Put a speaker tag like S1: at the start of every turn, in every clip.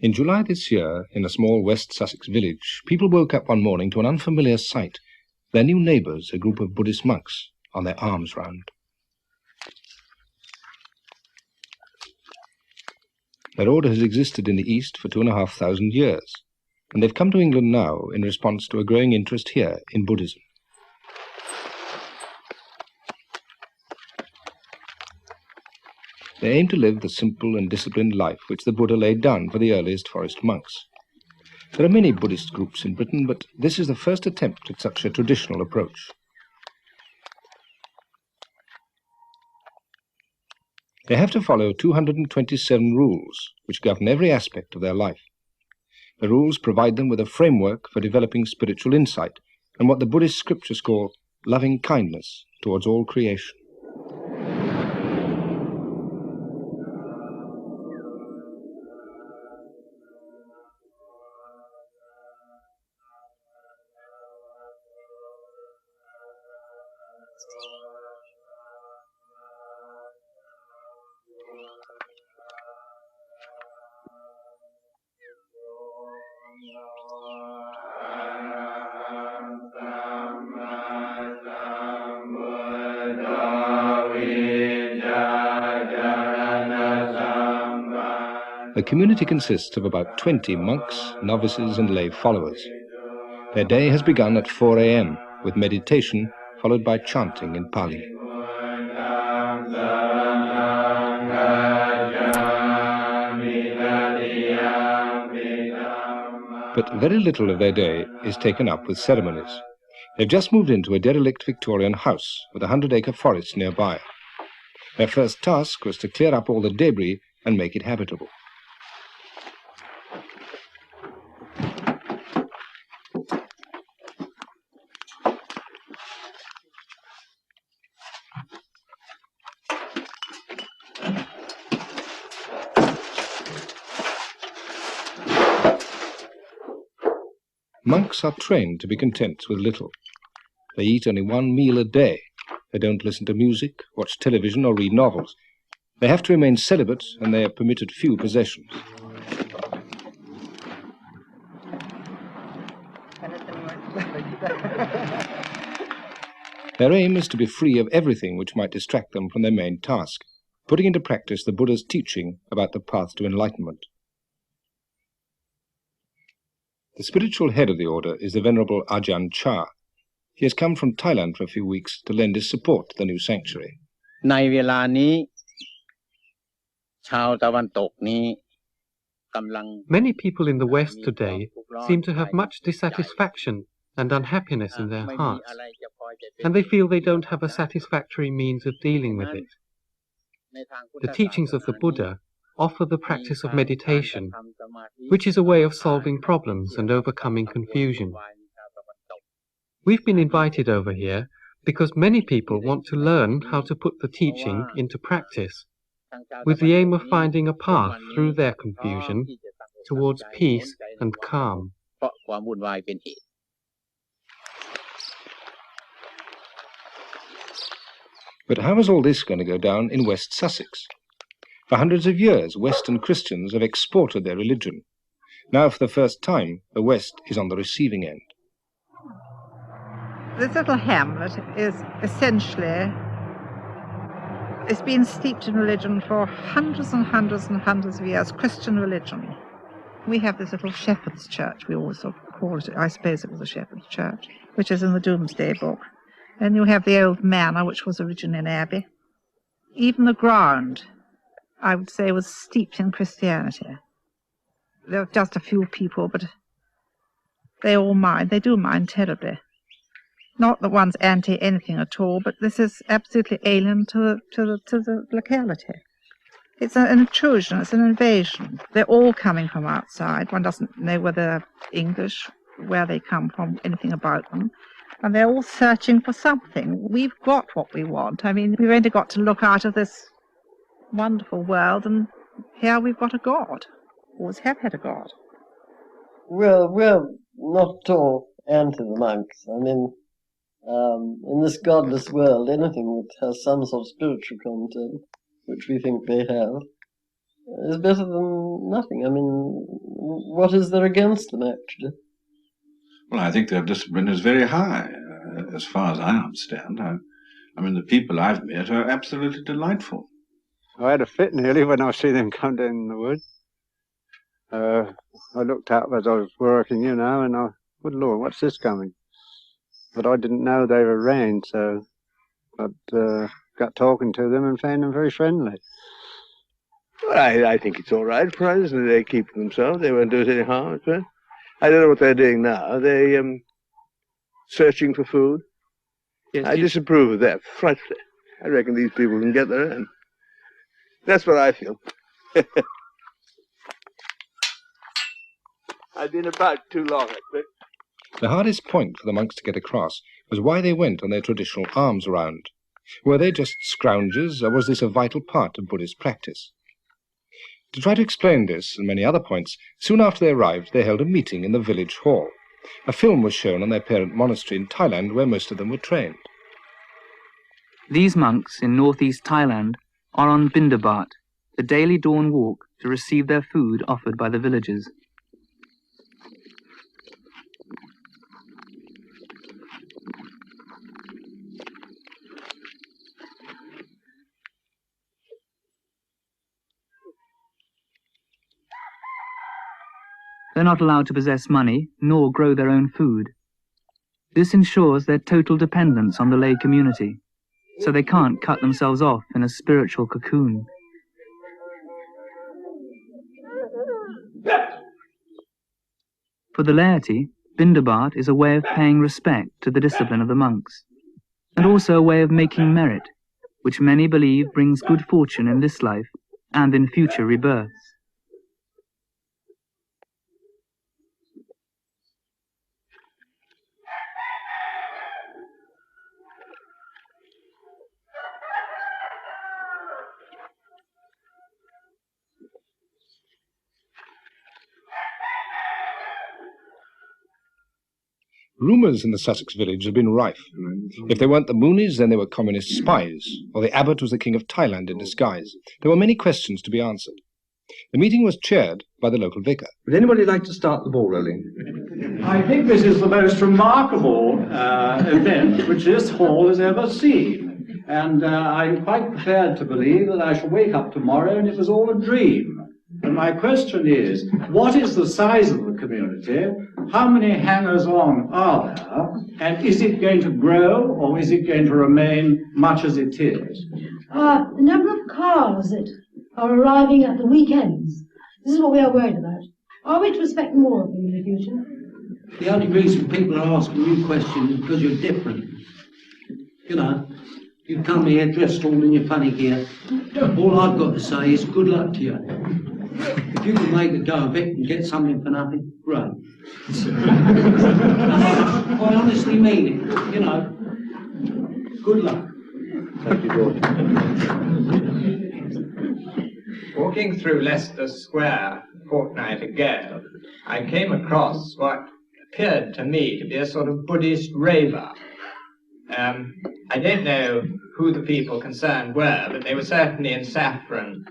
S1: In July this year, in a small West Sussex village, people woke up one morning to an unfamiliar sight. Their new neighbours, a group of Buddhist monks, on their arms round. Their order has existed in the East for 2,500 years, and they've come to England now in response to a growing interest here in Buddhism. They aim to live the simple and disciplined life which the Buddha laid down for the earliest forest monks. There are many Buddhist groups in Britain, but this is the first attempt at such a traditional approach. They have to follow 227 rules which govern every aspect of their life. The rules provide them with a framework for developing spiritual insight and what the Buddhist scriptures call loving kindness towards all creation. The community consists of about 20 monks, novices and lay followers. Their day has begun at 4 a.m. with meditation followed by chanting in Pali. But very little of their day is taken up with ceremonies. They've just moved into a derelict Victorian house with a 100-acre forest nearby. Their first task was to clear up all the debris and make it habitable. Monks are trained to be content with little. They eat only one meal a day. They don't listen to music, watch television or read novels. They have to remain celibate and they are permitted few possessions. Their aim is to be free of everything which might distract them from their main task, putting into practice the Buddha's teaching about the path to enlightenment. The spiritual head of the order is the Venerable Ajahn Chah. He has come from Thailand for a few weeks to lend his support to the new sanctuary.
S2: ในเวลานี้ชาวตะวันตกนี้กำลัง
S3: Many people in the West today seem to have much dissatisfaction and unhappiness in their hearts, and they feel they don't have a satisfactory means of dealing with it. The teachings of the Buddha offer the practice of meditation, which is a way of solving problems and overcoming confusion. We've been invited over here because many people want to learn how to put the teaching into practice, with the aim of finding a path through their confusion towards peace and calm.
S1: But how is all this going to go down in West Sussex? For hundreds of years, Western Christians have exported their religion. Now, for the first time, the West is on the receiving end.
S4: This little hamlet is essentially, it's been steeped in religion for hundreds and hundreds and hundreds of years, Christian religion. We have this little shepherd's church, we always sort of call it, I suppose it was a shepherd's church, which is in the Domesday Book. And you have the old manor, which was originally an abbey. Even the ground, I would say, was steeped in Christianity. There are just a few people, but they all mind. They do mind terribly. Not that one's anti-anything at all, but this is absolutely alien to the locality. It's an intrusion, it's an invasion. They're all coming from outside. One doesn't know whether they're English, where they come from, anything about them. And they're all searching for something. We've got what we want. I mean, we've only got to look out of this wonderful world, and here we've got a God. Always have had a God.
S5: Well, we're not at all anti the monks. I mean, in this godless world, anything that has some sort of spiritual content, which we think they have, is better than nothing. I mean, what is there against them, actually?
S6: Well, I think their discipline is very high, as far as I understand. I mean, the people I've met are absolutely delightful.
S7: I had a fit nearly when I see them come down in the wood. I looked up as I was working, you know, and I, good Lord, what's this coming? But I didn't know they were around, so I got talking to them and found them very friendly.
S8: Well, I think it's all right for us. They keep themselves. They won't do us any harm. But I don't know what they're doing now. They searching for food. Yes, I disapprove of that frightfully. I reckon these people can get their own. That's what I feel. I've been about too long, I think.
S1: The hardest point for the monks to get across was why they went on their traditional alms round. Were they just scroungers, or was this a vital part of Buddhist practice? To try to explain this and many other points, soon after they arrived, they held a meeting in the village hall. A film was shown on their parent monastery in Thailand, where most of them were trained.
S9: These monks in northeast Thailand are on Bindabat, the daily dawn walk to receive their food offered by the villagers. They're not allowed to possess money, nor grow their own food. This ensures their total dependence on the lay community, so they can't cut themselves off in a spiritual cocoon. For the laity, Bindabat is a way of paying respect to the discipline of the monks, and also a way of making merit, which many believe brings good fortune in this life and in future rebirths.
S1: Rumours in the Sussex village had been rife. If they weren't the Moonies, then they were communist spies, or the abbot was the king of Thailand in disguise. There were many questions to be answered. The meeting was chaired by the local vicar.
S10: Would anybody like to start the ball rolling?
S11: I think this is the most remarkable event which this hall has ever seen. And I'm quite prepared to believe that I shall wake up tomorrow and it was all a dream. And my question is, what is the size of the community? How many hangers-on are there? And is it going to grow, or is it going to remain much as it is?
S12: The number of cars that are arriving at the weekends. This is what we are worried about. Are we to expect more of them in the future?
S10: The only reason people are asking you questions is because you're different. You know, you come here dressed all in your funny gear. All I've got to say is good luck to you. If you can make a go of it and get something for nothing, great. I honestly mean it, you know. Good luck.
S7: Thank you, George.
S13: Walking through Leicester Square a fortnight ago, I came across what appeared to me to be a sort of Buddhist raver. I don't know who the people concerned were, but they were certainly in saffron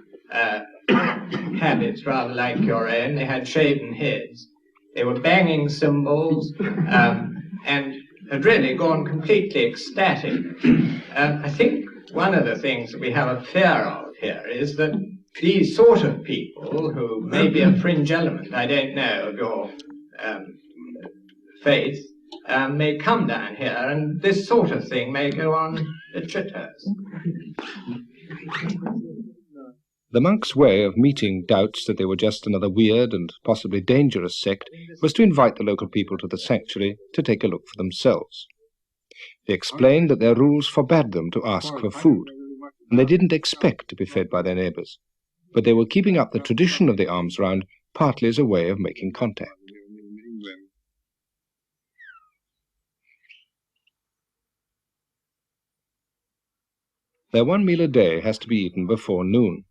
S13: habits rather like your own. They had shaven heads. They were banging cymbals and had really gone completely ecstatic. I think one of the things that we have a fear of here is that these sort of people, who may be a fringe element, I don't know, of your faith, may come down here and this sort of thing may go on at Chitters.
S1: The monks' way of meeting doubts that they were just another weird and possibly dangerous sect was to invite the local people to the sanctuary to take a look for themselves. They explained that their rules forbade them to ask for food, and they didn't expect to be fed by their neighbours, but they were keeping up the tradition of the alms round partly as a way of making contact. Their one meal a day has to be eaten before noon.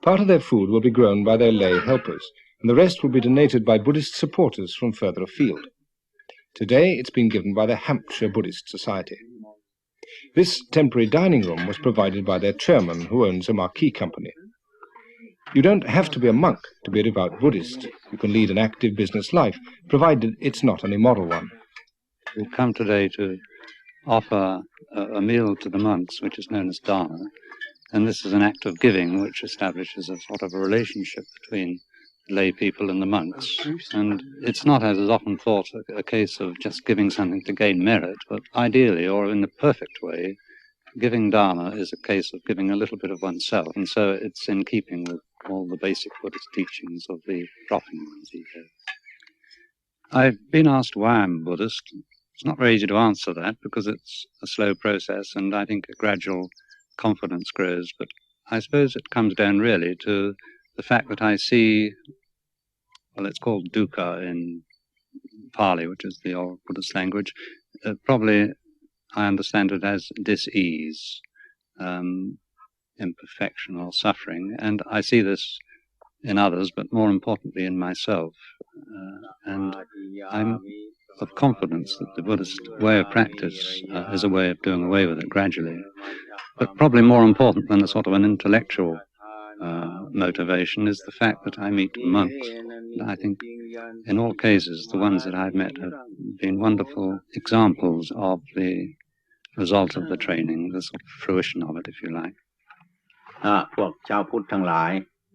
S1: Part of their food will be grown by their lay helpers, and the rest will be donated by Buddhist supporters from further afield. Today it's been given by the Hampshire Buddhist Society. This temporary dining room was provided by their chairman, who owns a marquee company. You don't have to be a monk to be a devout Buddhist. You can lead an active business life, provided it's not an immoral one.
S14: We've come today to offer a meal to the monks, which is known as dharma, and this is an act of giving which establishes a sort of a relationship between lay people and the monks. And it's not, as is often thought, a case of just giving something to gain merit, but ideally, or in the perfect way, giving dharma is a case of giving a little bit of oneself, and so it's in keeping with all the basic Buddhist teachings of the dropping ones he has. I've been asked why I'm Buddhist. It's not very easy to answer that because it's a slow process, and I think a gradual confidence grows, but I suppose it comes down really to the fact that I see, well, it's called dukkha in Pali, which is the old Buddhist language. Probably I understand it as dis-ease, imperfection or suffering, and I see this in others, but more importantly in myself. And I'm of confidence that the Buddhist way of practice is a way of doing away with it gradually. But probably more important than a sort of an intellectual motivation is the fact that I meet monks. And I think in all cases the ones that I've met have been wonderful examples of the result of the training, the sort of fruition of it, if you like.
S2: พวกชาวพุทธทั้งหลาย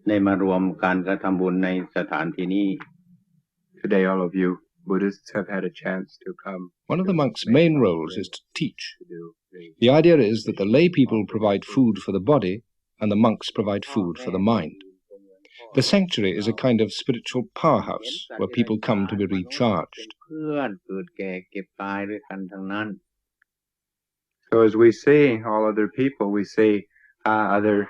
S2: ได้มารวมกันกระทำบุญในสถานที่นี้
S15: Today all of you Buddhists have had a chance to come.
S1: One of the monks' main roles is to teach. The idea is that the lay people provide food for the body and the monks provide food for the mind. The sanctuary is a kind of spiritual powerhouse where people come to be recharged.
S15: So as we see all other people, we see other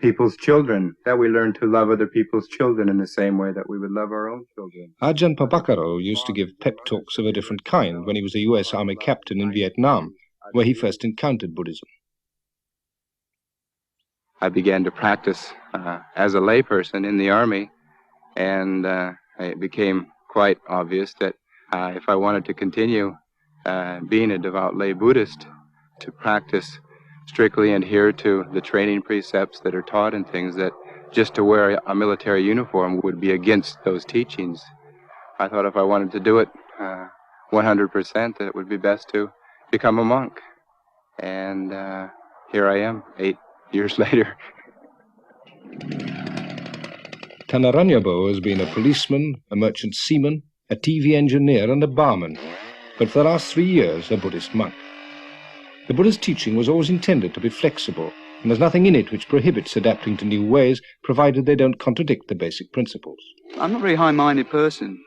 S15: people's children, that we learn to love other people's children in the same way that we would love our own children.
S1: Ajahn Papakaro used to give pep talks of a different kind when he was a US Army captain in Vietnam, where he first encountered Buddhism.
S15: I began to practice as a layperson in the Army, and it became quite obvious that if I wanted to continue being a devout lay Buddhist, to practice strictly adhere to the training precepts that are taught and things, that just to wear a military uniform would be against those teachings. I thought if I wanted to do it 100%, that it would be best to become a monk. And here I am, 8 years later.
S1: Tanaranyabo has been a policeman, a merchant seaman, a TV engineer and a barman, but for the last 3 years a Buddhist monk. The Buddha's teaching was always intended to be flexible, and there's nothing in it which prohibits adapting to new ways, provided they don't contradict the basic principles.
S16: I'm not a very high-minded person.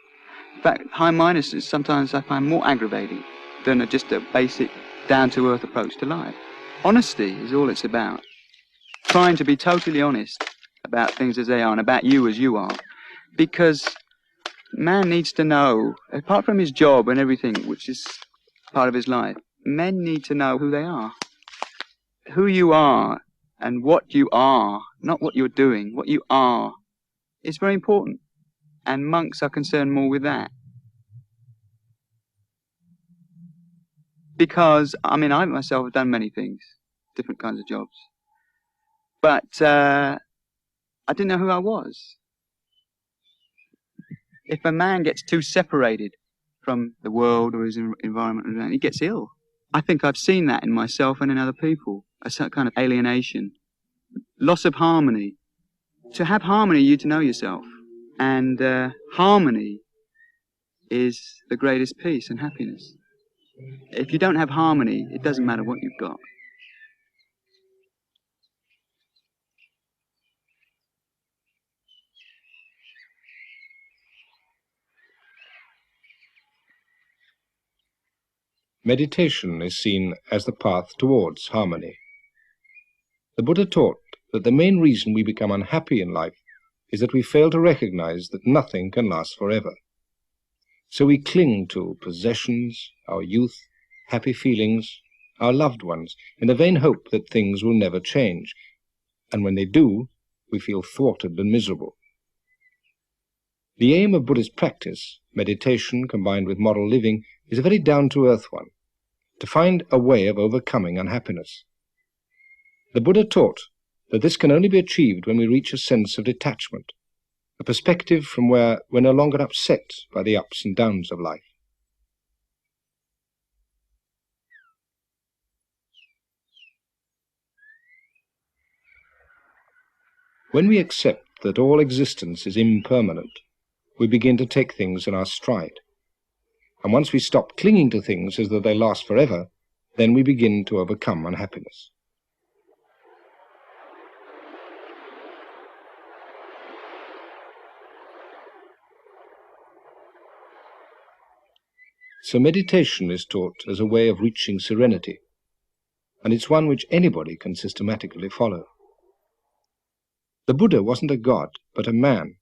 S16: In fact, high-mindedness sometimes I find more aggravating than just a basic, down-to-earth approach to life. Honesty is all it's about. Trying to be totally honest about things as they are and about you as you are. Because man needs to know, apart from his job and everything, which is part of his life, men need to know who they are. Who you are and what you are, not what you're doing, what you are, is very important. And monks are concerned more with that. Because, I mean, I myself have done many things, different kinds of jobs. But I didn't know who I was. If a man gets too separated from the world or his environment, he gets ill. I think I've seen that in myself and in other people, a certain kind of alienation, loss of harmony. To have harmony, you need to know yourself. And harmony is the greatest peace and happiness. If you don't have harmony, it doesn't matter what you've got.
S1: Meditation is seen as the path towards harmony. The Buddha taught that the main reason we become unhappy in life is that we fail to recognize that nothing can last forever. So we cling to possessions, our youth, happy feelings, our loved ones, in the vain hope that things will never change, and when they do, we feel thwarted and miserable. The aim of Buddhist practice, meditation combined with moral living, is a very down-to-earth one, to find a way of overcoming unhappiness. The Buddha taught that this can only be achieved when we reach a sense of detachment, a perspective from where we're no longer upset by the ups and downs of life. When we accept that all existence is impermanent, we begin to take things in our stride. And once we stop clinging to things as though they last forever, then we begin to overcome unhappiness. So meditation is taught as a way of reaching serenity, and it's one which anybody can systematically follow. The Buddha wasn't a god, but a man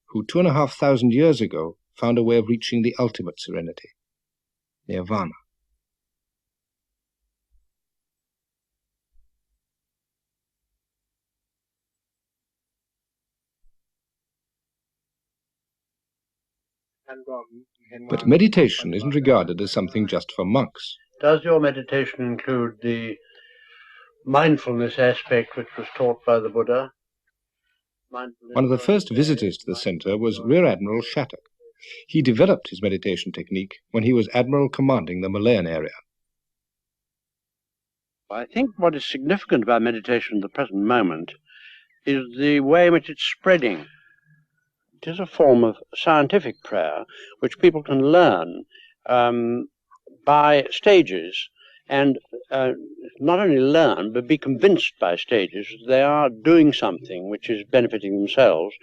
S1: who 2,500 years ago found a way of reaching the ultimate serenity, nirvana. But meditation isn't regarded as something just for monks.
S17: Does your meditation include the mindfulness aspect which was taught by the Buddha?
S1: One of the first visitors to the centre was Rear Admiral Shattuck. He developed his meditation technique when he was Admiral commanding the Malayan area.
S17: I think what is significant about meditation at the present moment is the way in which it's spreading. It is a form of scientific prayer which people can learn by stages, and not only learn, but be convinced by stages that they are doing something which is benefiting themselves,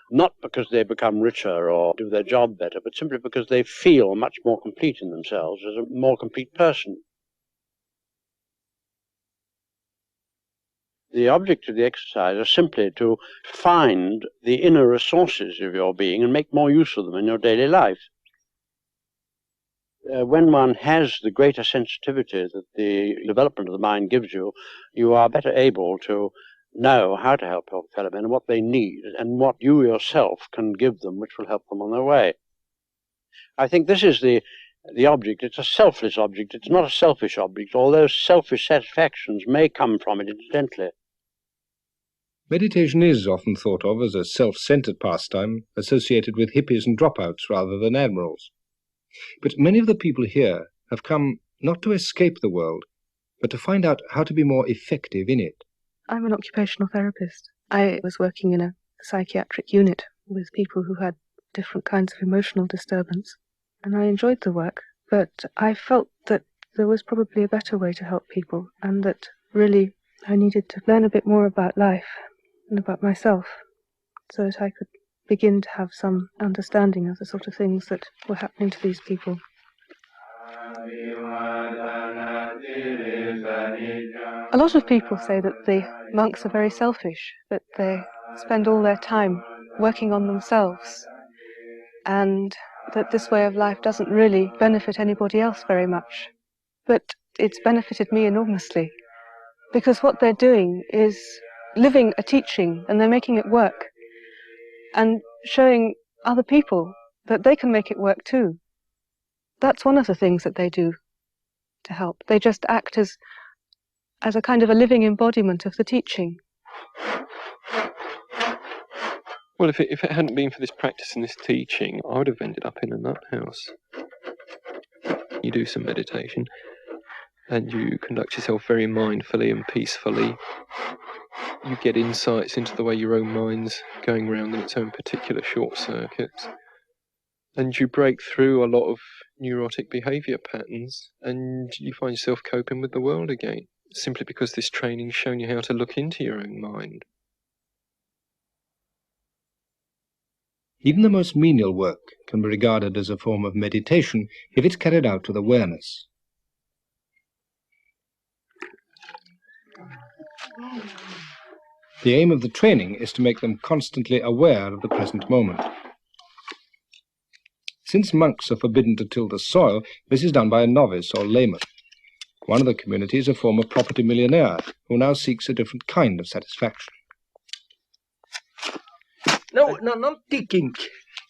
S17: not because they become richer or do their job better, but simply because they feel much more complete in themselves as a more complete person. The object of the exercise is simply to find the inner resources of your being and make more use of them in your daily life. When one has the greater sensitivity that the development of the mind gives you, you are better able to know how to help your fellow men and what they need and what you yourself can give them which will help them on their way. I think this is the object. It's a selfless object. It's not a selfish object, although selfish satisfactions may come from it incidentally.
S1: Meditation is often thought of as a self-centered pastime associated with hippies and dropouts rather than admirals. But many of the people here have come not to escape the world, but to find out how to be more effective in it.
S18: I'm an occupational therapist. I was working in a psychiatric unit with people who had different kinds of emotional disturbance, and I enjoyed the work, but I felt that there was probably a better way to help people, and that really I needed to learn a bit more about life and about myself so that I could begin to have some understanding of the sort of things that were happening to these people. A lot of people say that the monks are very selfish, that they spend all their time working on themselves, and that this way of life doesn't really benefit anybody else very much. But it's benefited me enormously, because what they're doing is living a teaching, and they're making it work, and showing other people that they can make it work too. That's one of the things that they do to help. They just act as a kind of a living embodiment of the teaching.
S19: Well, if it hadn't been for this practice and this teaching, I would have ended up in a nut house. You do some meditation, and you conduct yourself very mindfully and peacefully. You get insights into the way your own mind's going round in its own particular short circuits. And you break through a lot of neurotic behaviour patterns, and you find yourself coping with the world again, simply because this training's shown you how to look into your own mind.
S1: Even the most menial work can be regarded as a form of meditation if it's carried out with awareness. The aim of the training is to make them constantly aware of the present moment. Since monks are forbidden to till the soil, this is done by a novice or layman. One of the community is a former property millionaire who now seeks a different kind of satisfaction.
S20: No, not digging.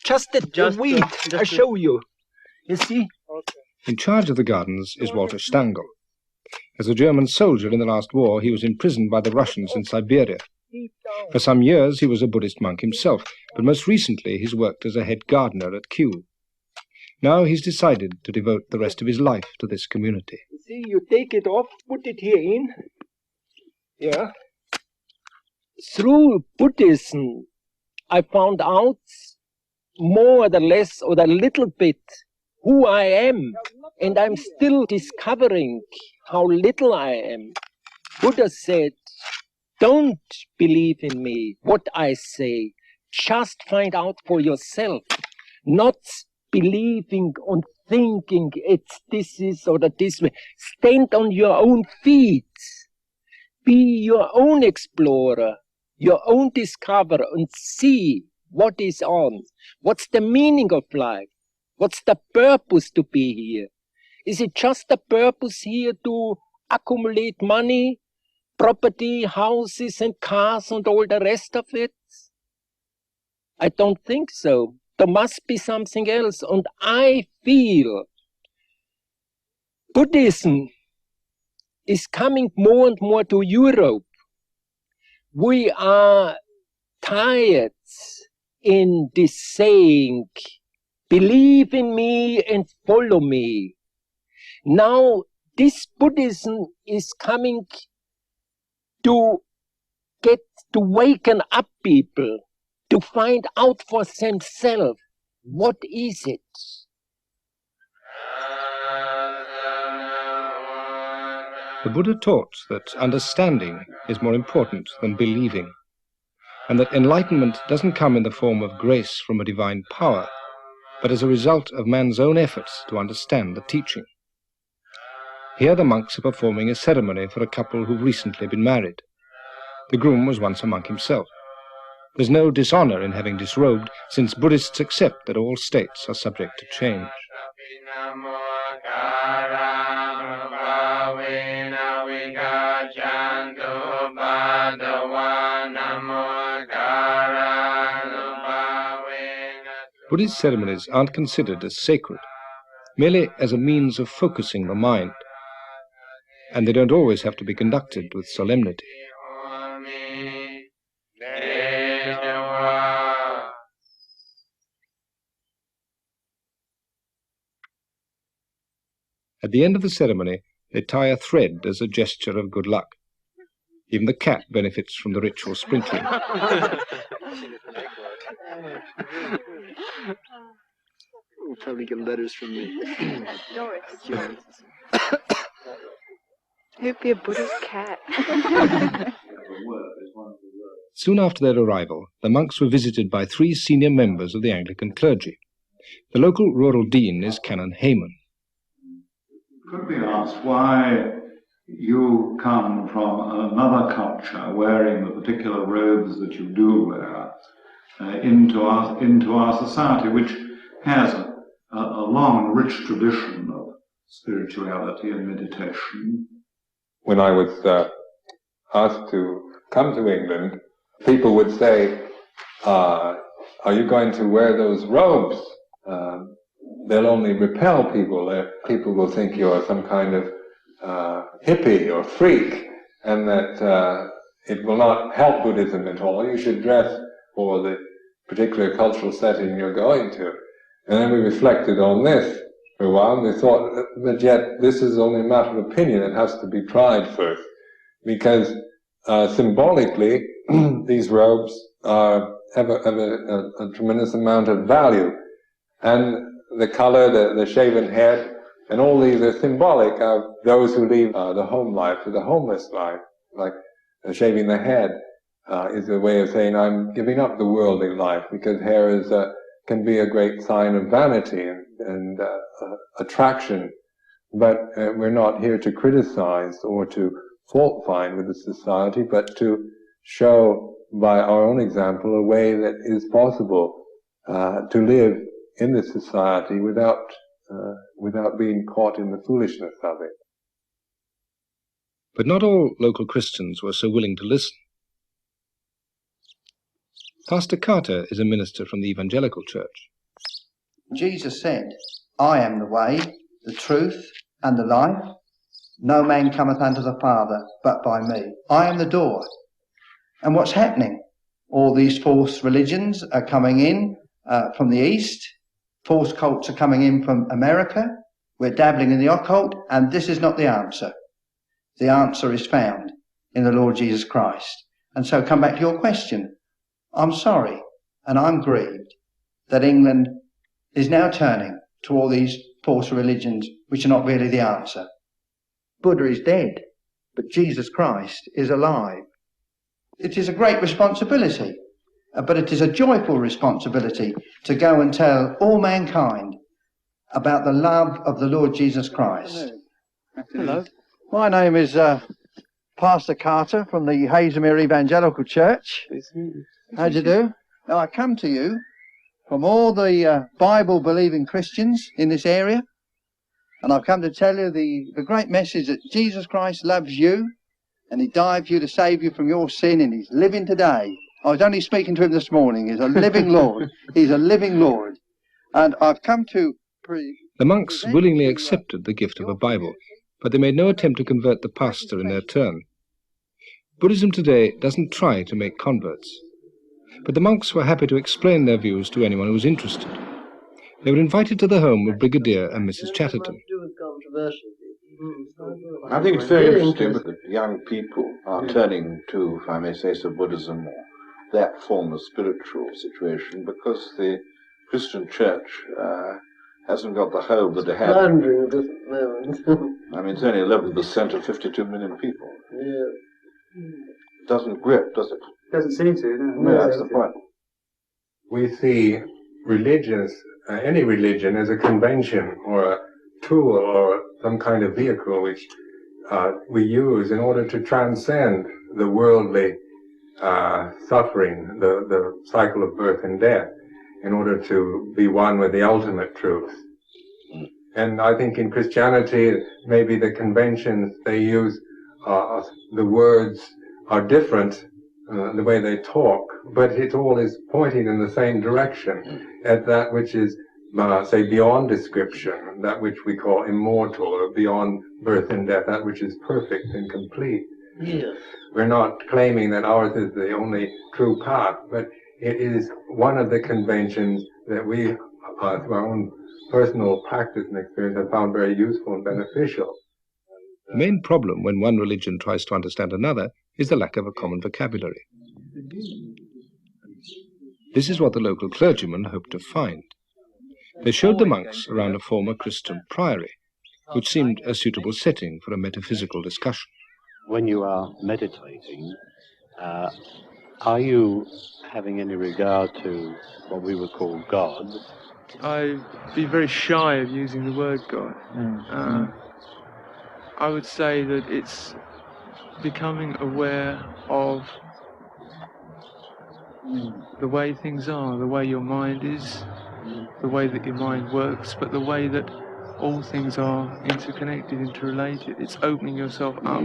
S20: Just the weed. I show you. You see?
S1: Okay. In charge of the gardens is Walter Stangl. As a German soldier in the last war, he was imprisoned by the Russians in Siberia. For some years he was a Buddhist monk himself, but most recently he's worked as a head gardener at Kew. Now he's decided to devote the rest of his life to this community.
S20: See, you take it off, put it here in. Yeah. Through Buddhism, I found out more or less or a little bit who I am, and I'm still discovering how little I am. Buddha said, don't believe in me, what I say, just find out for yourself, not believing and thinking it's this is or that this way. Stand on your own feet, be your own explorer, your own discoverer, and see what is on. What's the meaning of life? What's the purpose to be here? Is it just the purpose here to accumulate money, property, houses and cars and all the rest of it? I don't think so. There must be something else. And I feel Buddhism is coming more and more to Europe. We are tired in this saying, believe in me and follow me. Now this Buddhism is coming to waken up people, to find out for themselves, what is it?
S1: The Buddha taught that understanding is more important than believing, and that enlightenment doesn't come in the form of grace from a divine power, but as a result of man's own efforts to understand the teaching. Here the monks are performing a ceremony for a couple who've recently been married. The groom was once a monk himself. There's no dishonor in having disrobed, since Buddhists accept that all states are subject to change. Buddhist ceremonies aren't considered as sacred, merely as a means of focusing the mind, and they don't always have to be conducted with solemnity. At the end of the ceremony, they tie a thread as a gesture of good luck. Even the cat benefits from the ritual sprinkling.
S7: We'll probably get letters from me.
S18: Doris. Who'd be a Buddhist cat?
S1: Soon after their arrival, the monks were visited by 3 senior members of the Anglican clergy. The local rural dean is Canon Hayman.
S6: Could be asked why you come from another culture wearing the particular robes that you do wear into our society, which has a long, rich tradition of spirituality and meditation.
S21: When I was asked to come to England, people would say, are you going to wear those robes? They'll only repel people. People will think you're some kind of hippie or freak, and that it will not help Buddhism at all. You should dress for the particular cultural setting you're going to. And then we reflected on this for a while, and we thought, but yet this is only a matter of opinion. It has to be tried first, because symbolically these robes have a tremendous amount of value, and the color, the shaven head, and all these are symbolic of those who leave the home life to the homeless life. Like shaving the head is a way of saying I'm giving up the worldly life, because hair can be a great sign of vanity and attraction. But we're not here to criticize or to fault find with the society, but to show by our own example a way that is possible to live in this society without being caught in the foolishness of it.
S1: But not all local Christians were so willing to listen. Pastor Carter is a minister from the Evangelical Church.
S22: Jesus said, I am the way, the truth, and the life. No man cometh unto the Father but by me. I am the door. And what's happening? All these false religions are coming in from the East. False cults are coming in from America. We're dabbling in the occult, and this is not the answer. The answer is found in the Lord Jesus Christ. And so come back to your question. I'm sorry, and I'm grieved that England is now turning to all these false religions which are not really the answer. Buddha is dead, but Jesus Christ is alive. It is a great responsibility, but it is a joyful responsibility to go and tell all mankind about the love of the Lord Jesus Christ. Hello. My name is Pastor Carter from the Hazemere Evangelical Church. How do you do? Now, I come to you from all the Bible-believing Christians in this area, and I've come to tell you the great message that Jesus Christ loves you, and he died for you to save you from your sin, and he's living today. I was only speaking to him this morning. He's a living Lord. He's a living Lord. And I've come to...
S1: The monks willingly accepted the gift of a Bible, but they made no attempt to convert the pastor in their turn. Buddhism today doesn't try to make converts, but the monks were happy to explain their views to anyone who was interested. They were invited to the home of Brigadier and Mrs. Chatterton.
S3: I think it's very interesting that young people are turning to, if I may say so, Buddhism or that form of spiritual situation, because the Christian church hasn't got the hold that it had. I mean, it's only 11% of 52 million people.
S5: Yeah.
S3: It doesn't grip, does it?
S5: Doesn't seem to.
S3: No, that's the point.
S21: We see religions, any religion, as a convention or a tool or some kind of vehicle which we use in order to transcend the worldly suffering, the cycle of birth and death, in order to be one with the ultimate truth. And I think in Christianity, maybe the conventions they use, the words are different, the way they talk, but it all is pointing in the same direction, at that which is, say, beyond description, that which we call immortal, or beyond birth and death, that which is perfect and complete.
S5: Yeah.
S21: We're not claiming that ours is the only true path, but it is one of the conventions that we, through our own personal practice and experience, have found very useful and beneficial.
S1: The main problem when one religion tries to understand another is the lack of a common vocabulary. This is what the local clergymen hoped to find. They showed the monks around a former Christian priory, which seemed a suitable setting for a metaphysical discussion.
S4: When you are meditating, are you having any regard to what we would call God?
S23: I'd be very shy of using the word God. I would say that it's becoming aware of the way things are, the way your mind is, the way that your mind works, but the way that all things are interconnected, interrelated. It's opening yourself up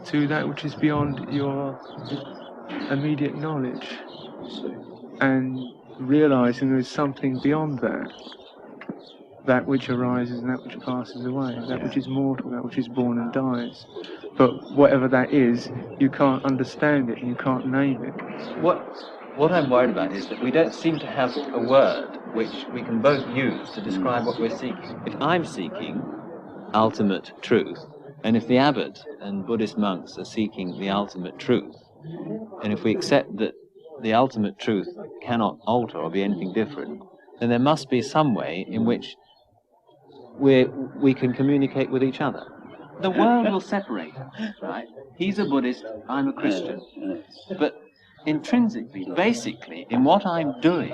S23: to that which is beyond your immediate knowledge and realizing there is something beyond that, that which arises and that which passes away, that which is mortal, that which is born and dies. But whatever that is, you can't understand it and you can't name it.
S24: What I'm worried about is that we don't seem to have a word which we can both use to describe what we're seeking. If I'm seeking ultimate truth, and if the abbot and Buddhist monks are seeking the ultimate truth, and if we accept that the ultimate truth cannot alter or be anything different, then there must be some way in which we can communicate with each other. The world will separate us, right? He's a Buddhist, I'm a Christian. But intrinsically, basically, in what I'm doing,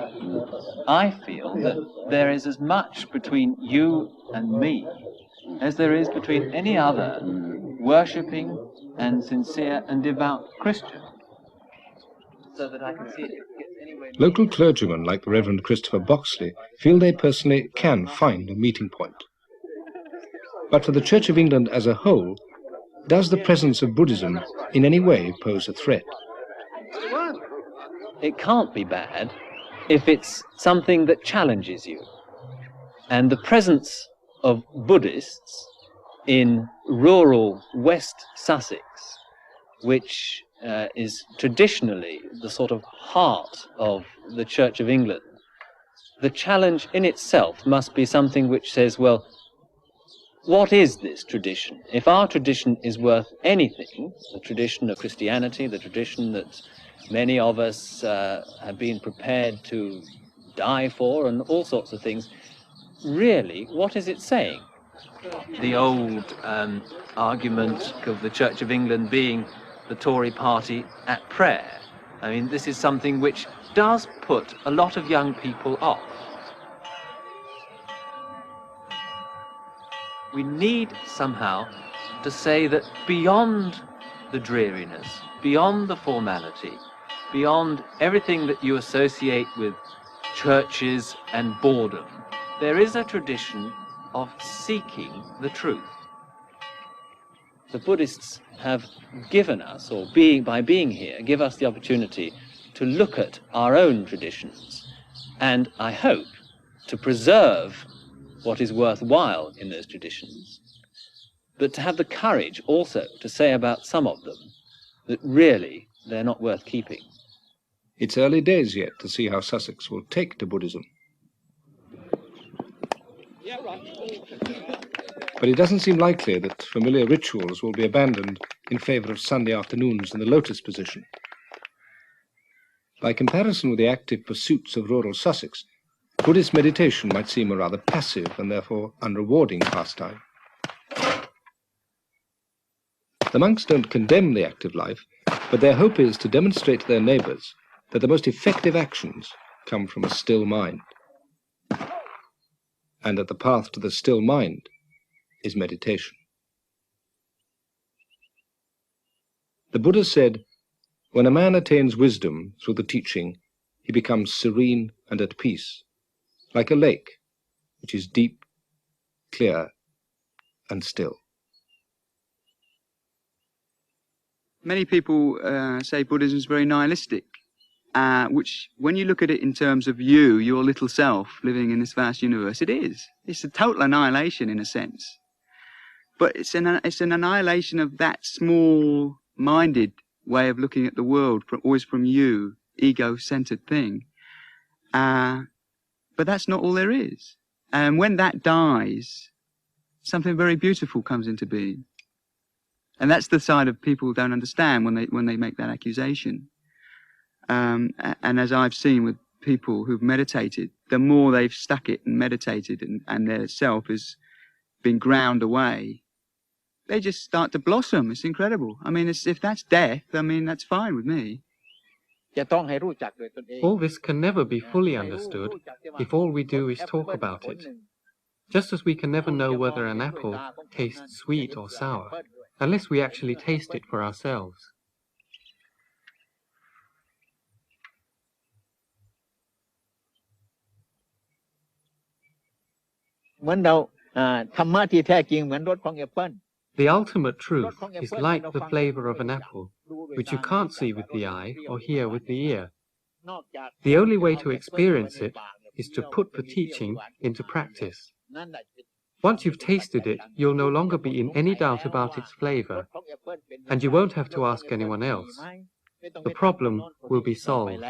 S24: I feel that there is as much between you and me as there is between any other worshipping and sincere and devout Christian. So that I can see it gets anywhere.
S1: Local clergymen like the Reverend Christopher Boxley feel they personally can find a meeting point. But for the Church of England as a whole, does the presence of Buddhism in any way pose a threat?
S24: It can't be bad if it's something that challenges you. And the presence of Buddhists in rural West Sussex, which is traditionally the sort of heart of the Church of England, the challenge in itself must be something which says, well, what is this tradition? If our tradition is worth anything, the tradition of Christianity, the tradition that many of us have been prepared to die for and all sorts of things, really, what is it saying? The old argument of the Church of England being the Tory party at prayer. I mean, this is something which does put a lot of young people off. We need somehow to say that beyond the dreariness, beyond the formality, beyond everything that you associate with churches and boredom, there is a tradition of seeking the truth. The Buddhists have given us, or by being here, give us the opportunity to look at our own traditions and, I hope, to preserve what is worthwhile in those traditions, but to have the courage also to say about some of them that really they're not worth keeping.
S1: It's early days yet to see how Sussex will take to Buddhism. But it doesn't seem likely that familiar rituals will be abandoned in favour of Sunday afternoons in the lotus position. By comparison with the active pursuits of rural Sussex, Buddhist meditation might seem a rather passive and therefore unrewarding pastime. The monks don't condemn the active life, but their hope is to demonstrate to their neighbours that the most effective actions come from a still mind, and that the path to the still mind is meditation. The Buddha said, when a man attains wisdom through the teaching, he becomes serene and at peace, like a lake, which is deep, clear, and still.
S16: Many people say Buddhism is very nihilistic, which, when you look at it in terms of you, your little self, living in this vast universe, it is. It's a total annihilation in a sense. But it's an annihilation of that small-minded way of looking at the world, always from you, ego-centered thing. But that's not all there is. And when that dies, something very beautiful comes into being. And that's the side of people who don't understand when they make that accusation. And as I've seen with people who've meditated, the more they've stuck it and meditated and their self has been ground away, they just start to blossom. It's incredible. I mean, if that's death, I mean, that's fine with me.
S8: All this can never be fully understood if all we do is talk about it. Just as we can never know whether an apple tastes sweet or sour, unless we actually taste it for ourselves. The ultimate truth is like the flavor of an apple, which you can't see with the eye or hear with the ear. The only way to experience it is to put the teaching into practice. Once you've tasted it, you'll no longer be in any doubt about its flavor, and you won't have to ask anyone else. The problem will be solved.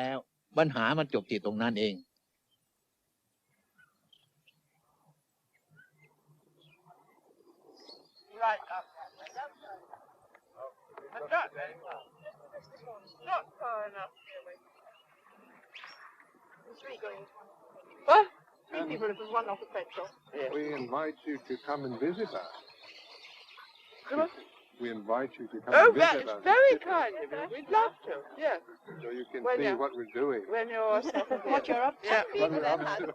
S9: What? 3 people, it was 1 off the petrol.
S11: We invite you to come and visit us. We invite you to come
S9: Oh,
S11: and visit us.
S9: very kind of you. We'd love to, yes.
S11: So you can
S9: When
S11: see
S9: you're-
S11: what we're doing.
S9: When you're...
S11: What you're up to.
S9: Yeah.
S11: What we're up to.